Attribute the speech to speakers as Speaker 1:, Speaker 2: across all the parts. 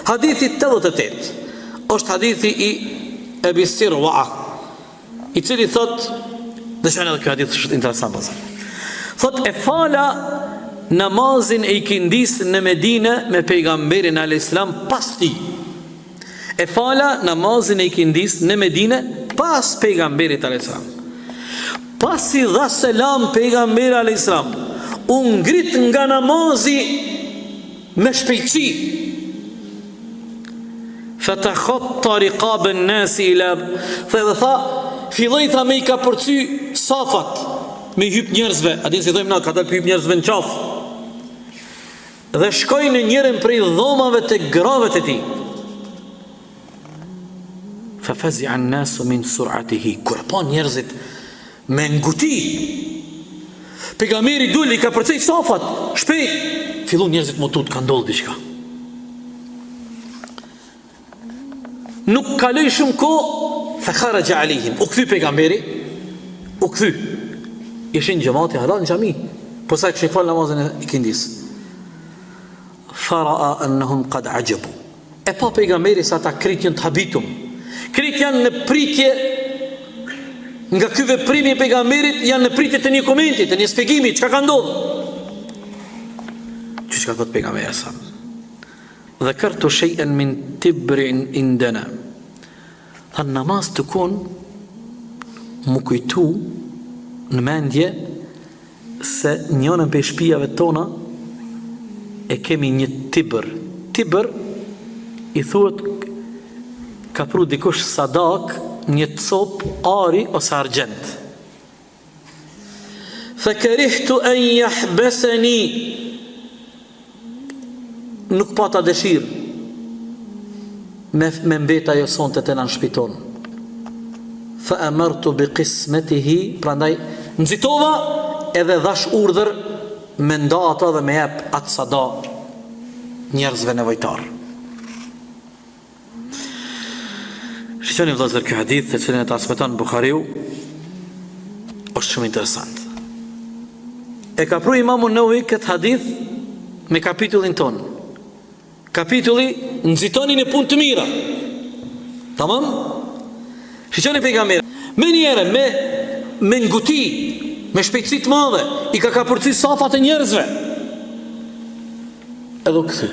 Speaker 1: Hadithi 88 është hadithi i Ebi Sirwa, i cili thot, dhe shënë edhe kjo hadith është interesant pasaj. Thot, e fala namazin e ikindis në Medine me pejgamberin a.s. pas ti. E fala namazin e ikindis në Medine pas pejgamberit a.s. Pas i dha selam pejgamberi a.s. Unë ngrit nga namazi me shpejtësi. Fatakhatta riqabën nasi ila, dhe tha, filloi tha me i ka përcy safat, me hyp njerëzve, a din si thojmë na, ka dalë për hyp njerëzve në qafë, dhe shkoj në njërin prej dhomave të gravet e ti. Fafazi'a an-nasu min sur'atihi, kur pa njerëzit me nguti, pejgamberi duli ka përcej safat, shpejt, fillon njerëzit më tut, ka ndodhur diçka. Nuk kaloi shumë kohë, fa kharaja alihim, u kthy pejgamberi, u kthy. Ishin xhamati hala në xhami, po sa kishin fal namazin e ikindis. Fara'a annahum qad ajabu. E pa pejgamberi sa ta kritjen të habitum. Kritjen në pritje nga ky veprimi i pejgamberit, janë në pritje të një komenti, të një shpjegimi, çka ka ndodhur. Çka thot pejgamberi sa? Dhakartu shay'an min tibrin indana. Tha namaz të kun mu kujtu në mendje se njënën për shpijave tona e kemi një tibër. Tibër i thuhet ka pru dikush sadak një cop ari ose argjent. Fakarihtu an yahbasani, nuk pata dëshirë me mbeta jo sonte të në shpiton. Fa amartu bi qismetihi, prandaj nxitova edhe dhash urdhër me nda ata dhe me jep atë sada njerëzve nevojtar. Shqeni vëllezër, kjo hadith të cilin e transmeton Buhariu është shumë interesant. E ka pru Imamu Nawawi këtë hadith me kapitullin ton. Kapitulli nxitoni në punë të mira. Tamam? Shqeni pejgamberi me njerën, me nguti, me shpejtësi të madhe, i ka kapërcy safat e njerëzve. Edhe këthy.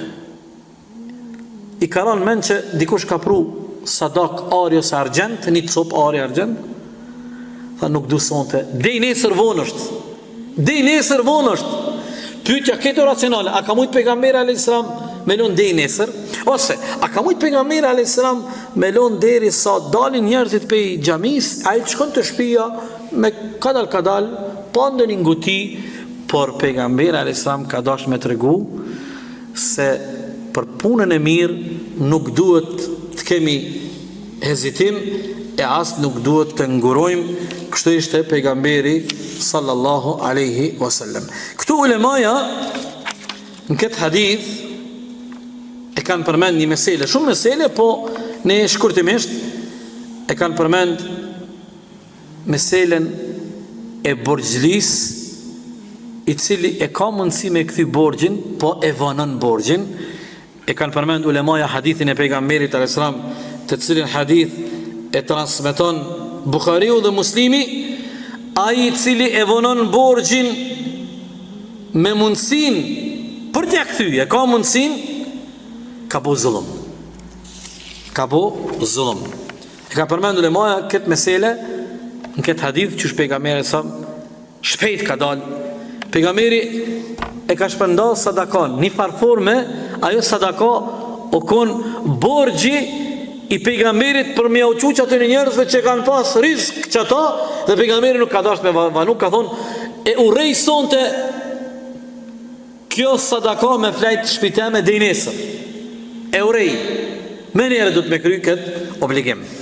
Speaker 1: I ka ranë men që dikush ka pru sadak ari ose argjent, një cop ari argjent, tha nuk du sonte, dej nesër vonë është. Dej nesër vonë është. Pyetja këtë racionale, a ka mujt pejgamberi a.s. me lon dej nesër? Ose, a ka mujt pejgamberi a.s. me lon deri sa dalin njerëzit pej xhamis, a i shkon të shtëpia me kadal, pa ndonjë nguti, por pejgamberi a.s. ka dash me tregu se për punën e mirë nuk duhet të kemi hezitim e as nuk duhet të ngurojmë. Kështu ishte pejgamberi sallallahu alaihi wasallam. Këtu ulemaja në këtë hadith e kanë përmend një mesele, shumë mesele, po ne shkurtimisht e kanë përmend meselen e borxhlis, i cili e ka mundësi me kthy borxhin, po e vonon borxhin. E kanë përmend ulemaja hadithin e pejgamberit alayhis salam, të cilin hadith e transmeton Buhariu dhe Muslimi, ai i cili e vonon borxhin me mundësin për t'ia kthyer, ka mundësin, ka bo zullum. Ka bo zullum. E ka përmend ulemaja këtë mesele në këtë hadith që pejgamberi sa shpejt ka dalë. Pejgamberi e ka shpërndarë sadakon, një farforme, ajo sadaka o kon borxhi i pejgamberit për me uquq atë njerëzve që kanë pas risk që ata, dhe pejgamberi nuk ka dash me vanu, ka thonë e urrej sonte kjo sadaka me flajt shpiteme dhe i nesër. E urrej, me njerë du të me kry këtë obligim.